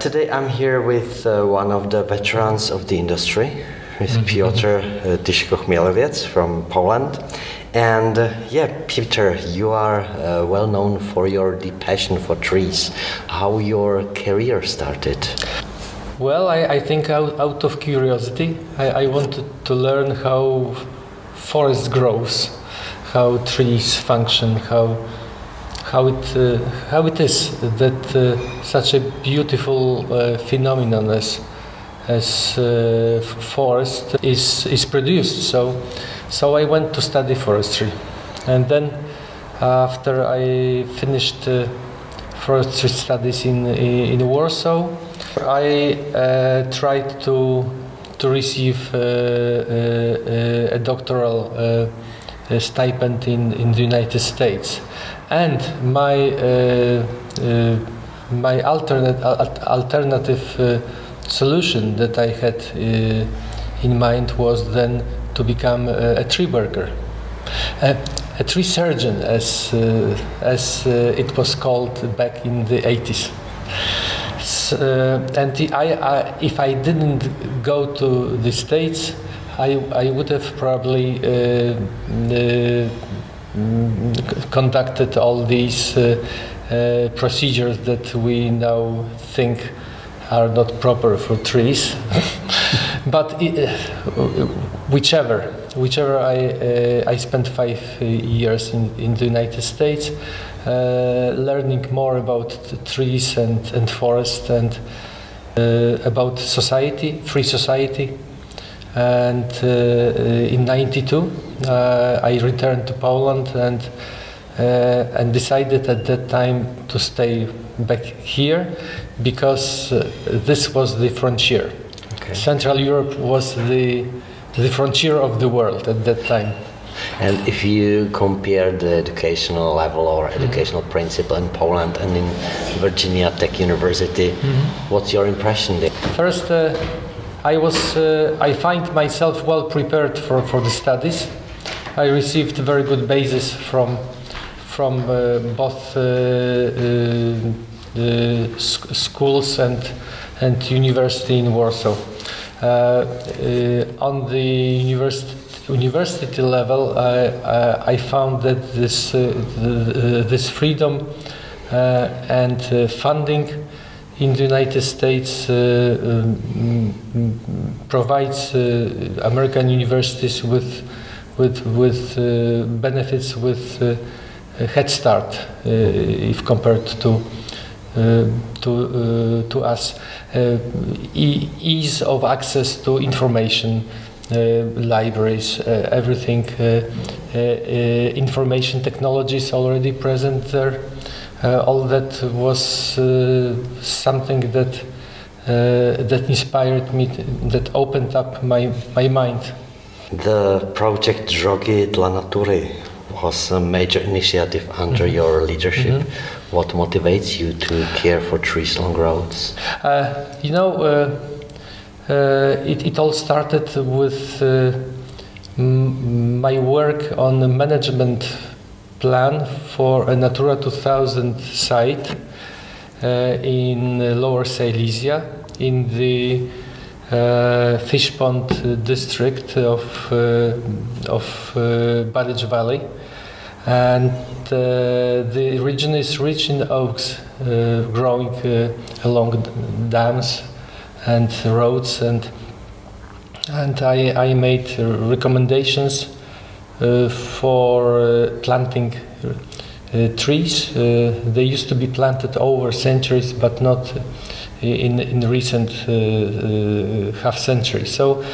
Today I'm here with one of the veterans of the industry, with Piotr Dyszko-Chmielowiec from Poland. And yeah, Piotr, you are well known for your deep passion for trees. How your career started? Well, I think out of curiosity, I wanted to learn how forest grows, how trees function, how it is that such a beautiful phenomenon as forest is produced. So I went to study forestry, and then after I finished forestry studies in Warsaw, I tried to receive a doctoral stipend in the United States. And my alternative solution that I had in mind was then to become a tree worker, a tree surgeon, as it was called back in the 80s. And if I didn't go to the States, I would have probably conducted all these procedures that we now think are not proper for trees. But whichever I spent 5 years in the United States, learning more about trees and forest and about society, free society. And in '92, I returned to Poland and decided at that time to stay back here because this was the frontier. Okay. Central Europe was the frontier of the world at that time. And if you compare the educational level or educational principle in Poland and in Virginia Tech University, what's your impression there? First, I find myself well prepared for the studies. I received a very good basis from both the schools and university in Warsaw. On the university level, I found that this freedom and funding in the United States provides American universities with benefits, with a head start if compared to us. Ease of access to information, libraries, everything, information technology is already present there. All that was something that inspired me, that opened up my mind. The project Drogi dla Natury was a major initiative under your leadership. What motivates you to care for trees along roads? It all started with my work on the management plan for a Natura 2000 site in Lower Silesia, in the fish pond district of Barič Valley. And the region is rich in oaks, growing along dams and roads, and I made recommendations for planting trees. They used to be planted over centuries, but not in recent half century. So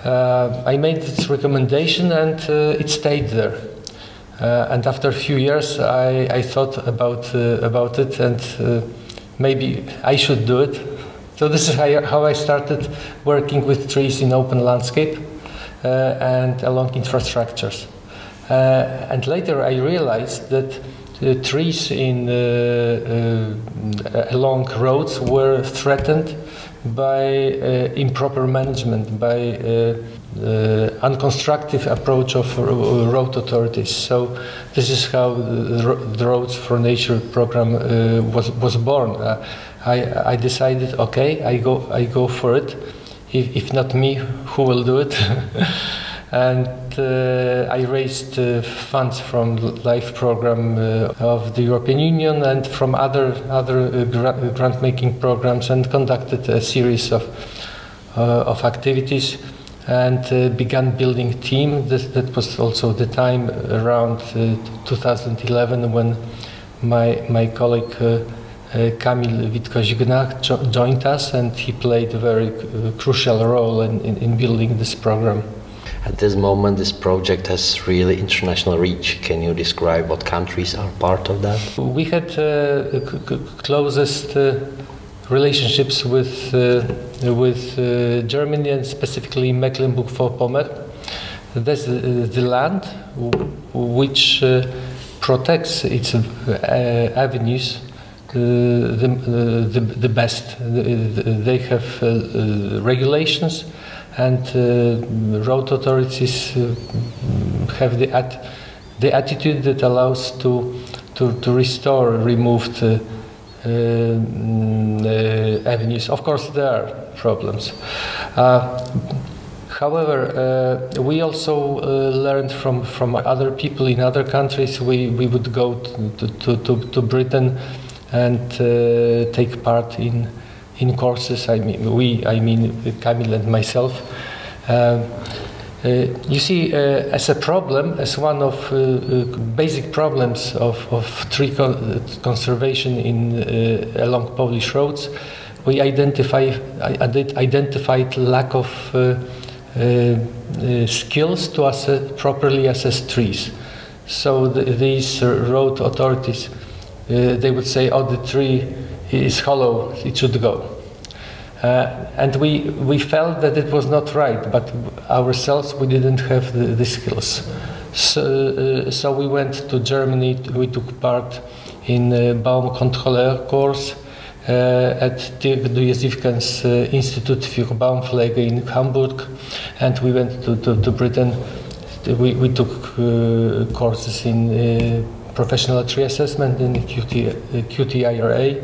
I made this recommendation, and it stayed there. And after a few years, I thought about it, and maybe I should do it. So this is how I started working with trees in open landscape. and along infrastructures. And later I realized that trees along roads were threatened by improper management, by unconstructive approach of road authorities. So this is how the Roads for Nature program was born. I decided, okay, I go for it. If not me, who will do it? And I raised funds from LIFE program of the European Union and from other grant-making programs, and conducted a series of activities, and began building team. That was also the time around 2011 when my colleague Kamil Witko-Zignach joined us, and he played a very crucial role in building this program. At this moment, this project has really international reach. Can you describe what countries are part of that? We had closest relationships with Germany, and specifically Mecklenburg-Vorpommern. That's the land which protects its avenues the best. They have regulations, and road authorities have the attitude that allows to restore removed avenues. Of course, there are problems. However, we also learned from other people in other countries. We would go to Britain and take part in courses. I mean Kamil and myself. You see, as a problem, as one of basic problems of tree conservation along Polish roads, we identified lack of skills to properly assess trees. So these road authorities, they would say, "Oh, the tree is hollow; it should go." And we felt that it was not right, but ourselves we didn't have the skills. So we went to Germany. We took part in Baumkontrolleur course at Dirk Duyezivkan's Institut für Baumpflege in Hamburg, and we went to Britain. We took courses in professional tree assessment in QTIRA.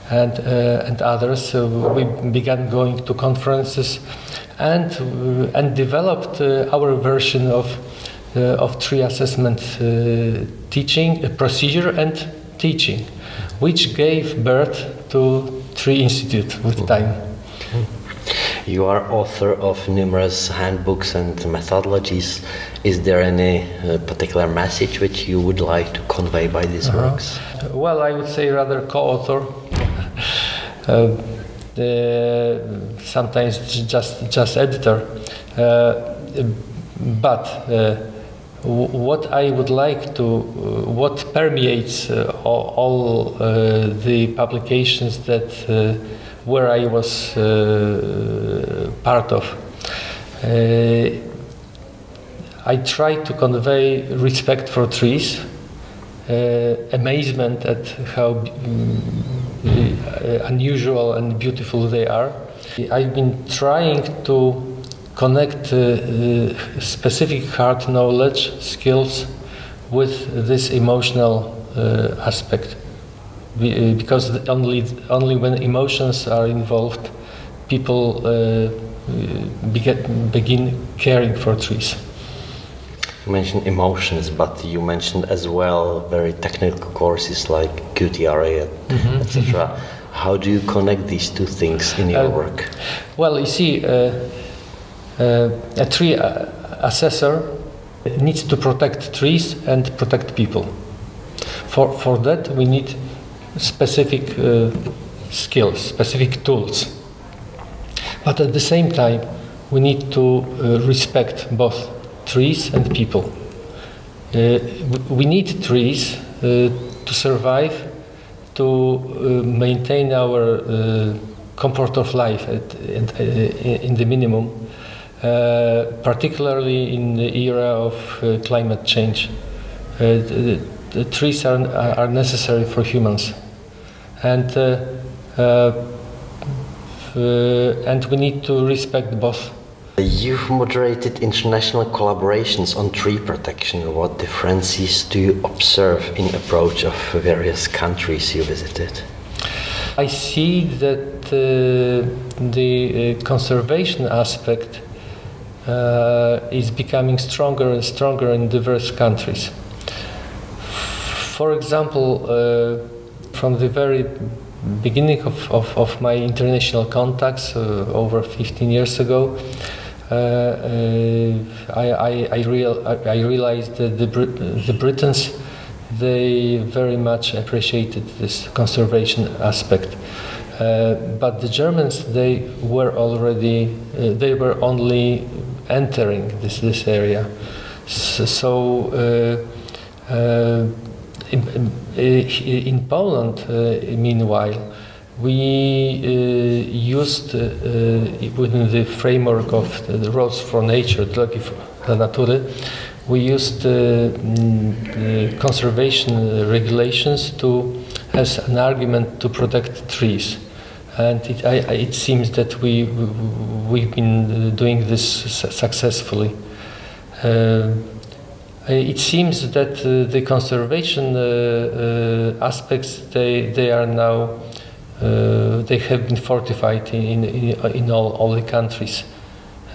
And others. We began going to conferences and developed our version of tree assessment teaching, procedure and teaching, which gave birth to Tree Institute with time. You are author of numerous handbooks and methodologies. Is there any particular message which you would like to convey by these works? Well, I would say rather co-author. Sometimes just editor, but what I would like to, what permeates all the publications that where I was part of, I try to convey respect for trees, amazement at how unusual and beautiful they are. I've been trying to connect specific hard knowledge, skills with this emotional aspect, because only when emotions are involved, people begin caring for trees. You mentioned emotions, but you mentioned as well very technical courses like QTRA, etc. How do you connect these two things in your work? Well, you see, a tree assessor needs to protect trees and protect people. For that, we need specific skills, specific tools. But at the same time, we need to respect both trees and people. We need trees to survive, to maintain our comfort of life in the minimum. particularly in the era of climate change. The trees are necessary for humans, and we need to respect both. You've moderated international collaborations on tree protection. What differences do you observe in approach of various countries you visited? I see that the conservation aspect is becoming stronger and stronger in diverse countries. For example, from the very beginning of my international contacts over 15 years ago, I realized that the Britons, they very much appreciated this conservation aspect, but the Germans, they were only entering this area. In Poland, meanwhile, we used within the framework of the Roads for Nature, Drogi dla Natury, we used conservation regulations as an argument to protect trees, and it seems that we've been doing this successfully. It seems that the conservation aspects they are now they have been fortified in all the countries,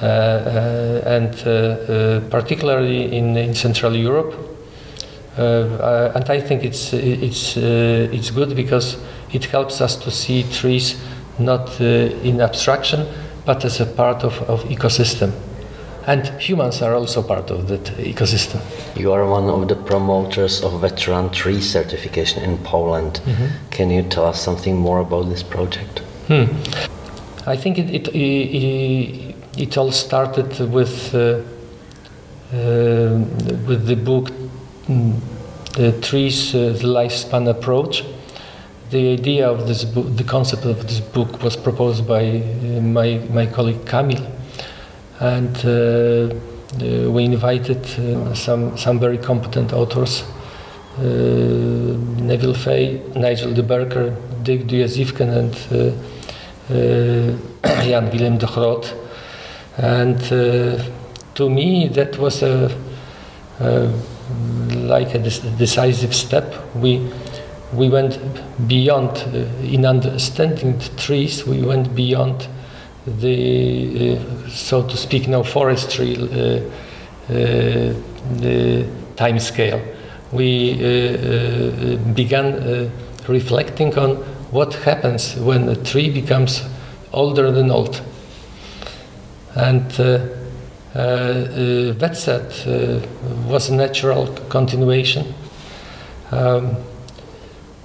and particularly in Central Europe. And I think it's good because it helps us to see trees not in abstraction, but as a part of ecosystem. And humans are also part of that ecosystem. You are one of the promoters of veteran tree certification in Poland. Mm-hmm. Can you tell us something more about this project? I think it all started with the book "The Trees: The Lifespan Approach." The idea of this book, the concept of this book, was proposed by my colleague Kamil. And we invited some very competent authors, Neville Fay, Nigel de Berker, Dirk de Yazivken, and Jan Willem de Groot. And to me, that was like a decisive step. We went beyond, in understanding the trees, we went beyond the so to speak now forestry the time scale. We began reflecting on what happens when a tree becomes older than old, and VetCert was a natural continuation.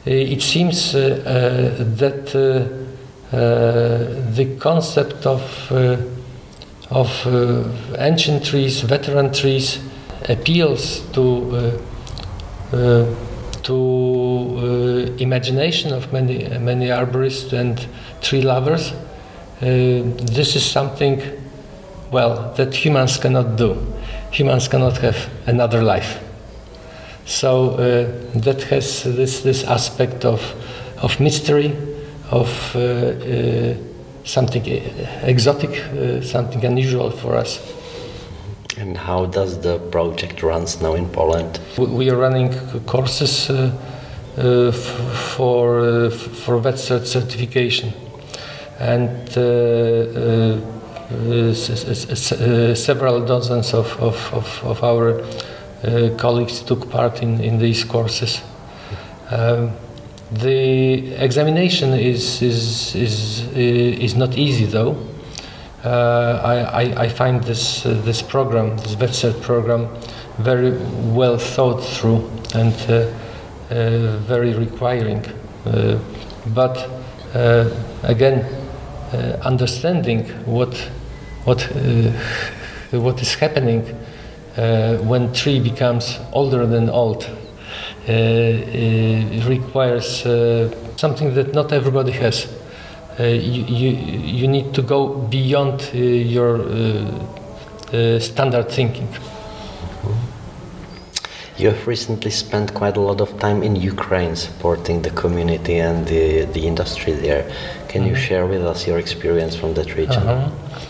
It seems that the concept of ancient trees, veteran trees, appeals to imagination of many arborists and tree lovers. This is something, well, that humans cannot do. Humans cannot have another life. So that has this aspect of mystery, of something exotic, something unusual for us. And how does the project runs now in Poland? We are running courses for VetCert certification, and several dozens of our colleagues took part in these courses. The examination is not easy, though. I find this program, this VetCert program, very well thought through and very requiring. But again, understanding what is happening when tree becomes older than old requires something that not everybody has. You need to go beyond your standard thinking. You have recently spent quite a lot of time in Ukraine supporting the community and the industry there. Can you share with us your experience from that region?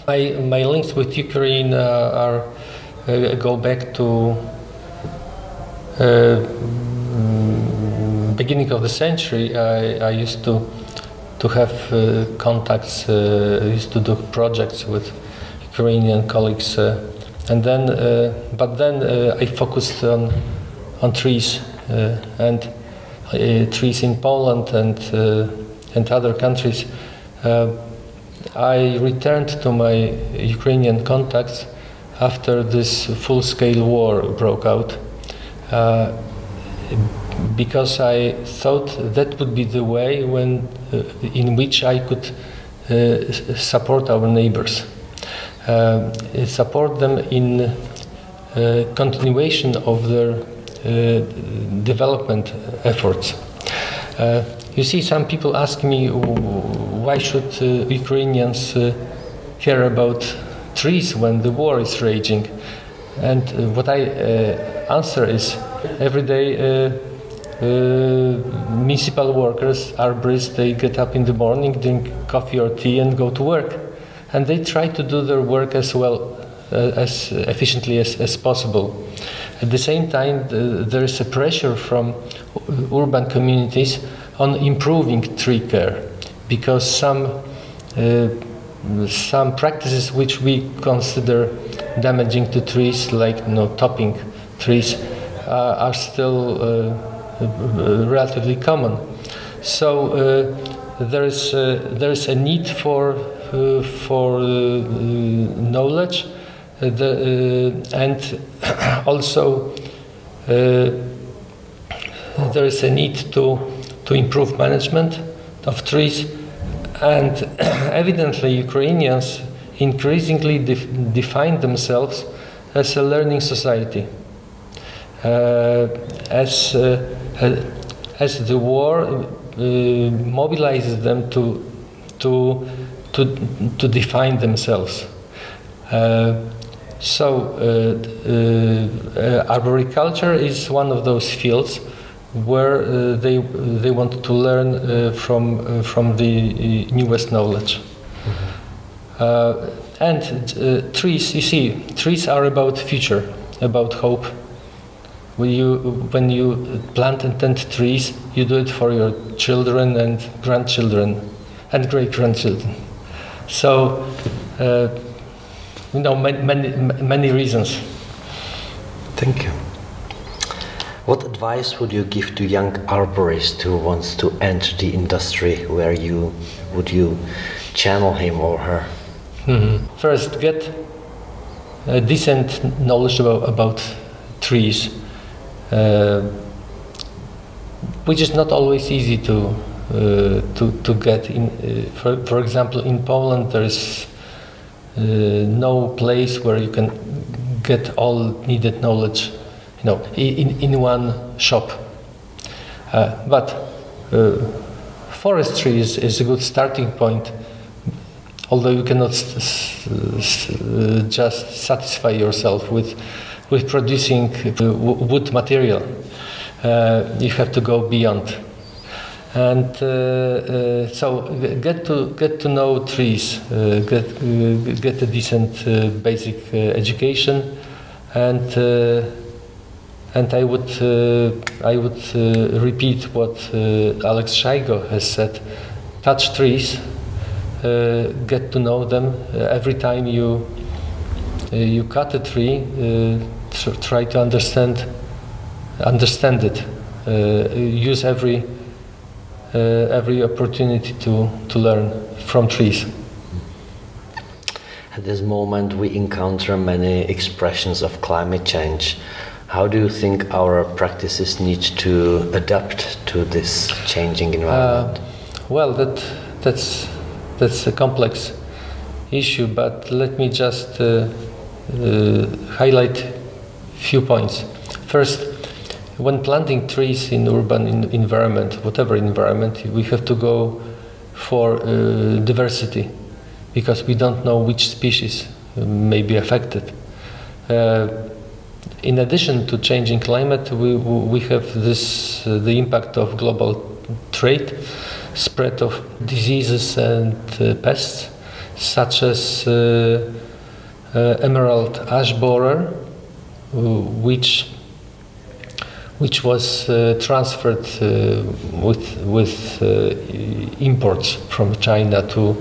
My links with Ukraine go back to beginning of the century. I used to have contacts, used to do projects with Ukrainian colleagues, and then but then I focused on trees and trees in Poland and other countries. I returned to my Ukrainian contacts after this full-scale war broke out, because I thought that would be the way in which I could support our neighbors, support them in continuation of their development efforts. You see, some people ask me, why should Ukrainians care about trees when the war is raging? And what I answer is, every day municipal workers, arborists, they get up in the morning, drink coffee or tea and go to work. And they try to do their work as well, as efficiently as possible. At the same time, there is a pressure from urban communities on improving tree care, because some practices which we consider damaging to trees, like topping trees, are still relatively common. So there is a need for knowledge, and also there is a need to improve management of trees, and evidently Ukrainians increasingly define themselves as a learning society. As the war mobilizes them to define themselves. Arboriculture is one of those fields where they want to learn from the newest knowledge. And trees, you see, trees are about future, about hope. When you plant and tend trees, you do it for your children and grandchildren and great-grandchildren. So, many reasons. Thank you. What advice would you give to young arborist who wants to enter the industry? Would you channel him or her? First, get a decent knowledge about trees, which is not always easy to get. For example, in Poland, there is no place where you can get all needed knowledge, in one shop. But forestry is a good starting point. Although you cannot just satisfy yourself with producing wood material, you have to go beyond. And so get to know trees, get a decent basic education, and I would repeat what Alex Szajgo has said: touch trees. Get to know them. Every time you cut a tree, try to understand it. Use every opportunity to learn from trees. At this moment, we encounter many expressions of climate change. How do you think our practices need to adapt to this changing environment? Well, that's a complex issue, but let me just highlight a few points. First, when planting trees in urban environment, whatever environment, we have to go for diversity, because we don't know which species may be affected. In addition to changing climate, we have the impact of global trade, spread of diseases and pests, such as emerald ash borer, which was transferred with imports from China to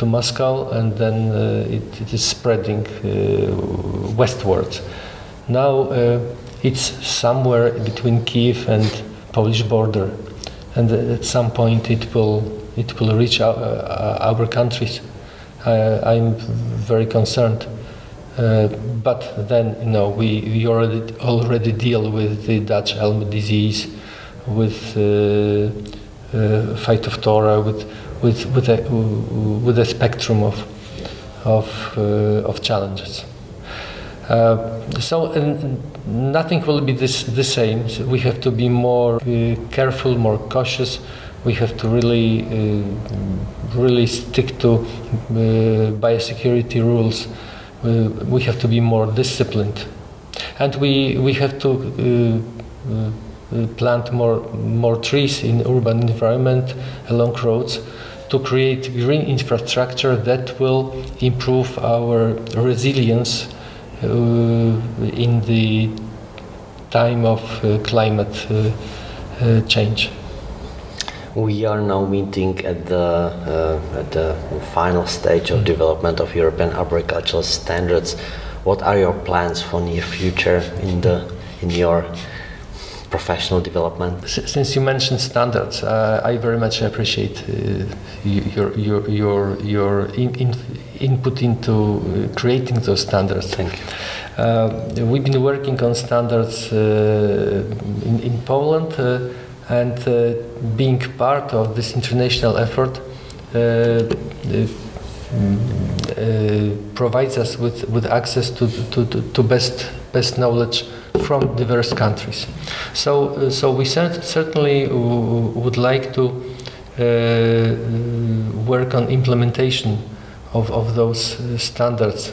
Moscow, and then it is spreading westwards. Now it's somewhere between Kiev and Polish border, and at some point it will reach our countries. I'm very concerned. But then, we already deal with the Dutch elm disease, with Phytophthora, with a spectrum of challenges. So nothing will be the same. So we have to be more careful, more cautious. We have to really stick to biosecurity rules. We have to be more disciplined, and we have to plant more trees in urban environment along roads to create green infrastructure that will improve our resilience in the time of climate change. We are now meeting at the final stage of development of European agricultural standards. What are your plans for near future in your professional development? Since you mentioned standards, I very much appreciate your input into creating those standards. Thank you. We've been working on standards in Poland. And being part of this international effort provides us with access to best knowledge from diverse countries. So we certainly would like to work on implementation of those standards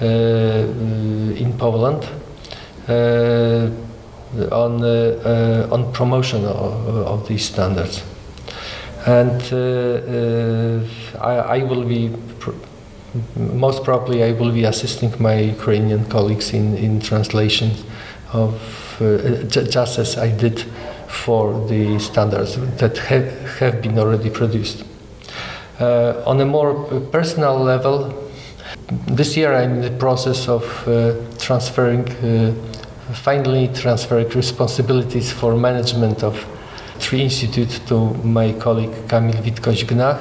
in Poland. On promotion of these standards, and I will be most probably I will be assisting my Ukrainian colleagues in translation of just as I did for the standards that have been already produced. On a more personal level, this year I'm in the process of finally transferring responsibilities for management of Tree Institute to my colleague Kamil Witkoś-Gnach.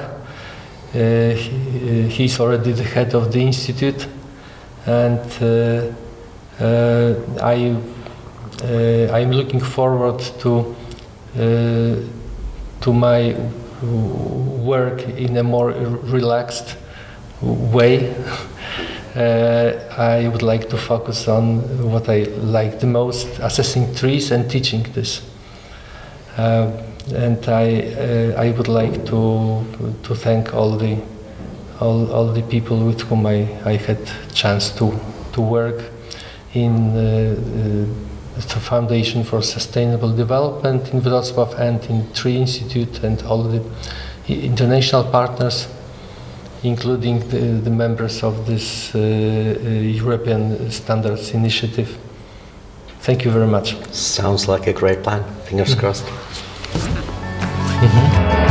He's already the head of the institute, and I'm looking forward to my work in a more relaxed way. I would like to focus on what I like the most, assessing trees and teaching this. And I would like to thank all the people with whom I had chance to work in the Foundation for Sustainable Development in Wrocław and in Tree Institute, and all the international partners, including the members of this European Standards Initiative. Thank you very much. Sounds like a great plan. Fingers crossed. Mm-hmm.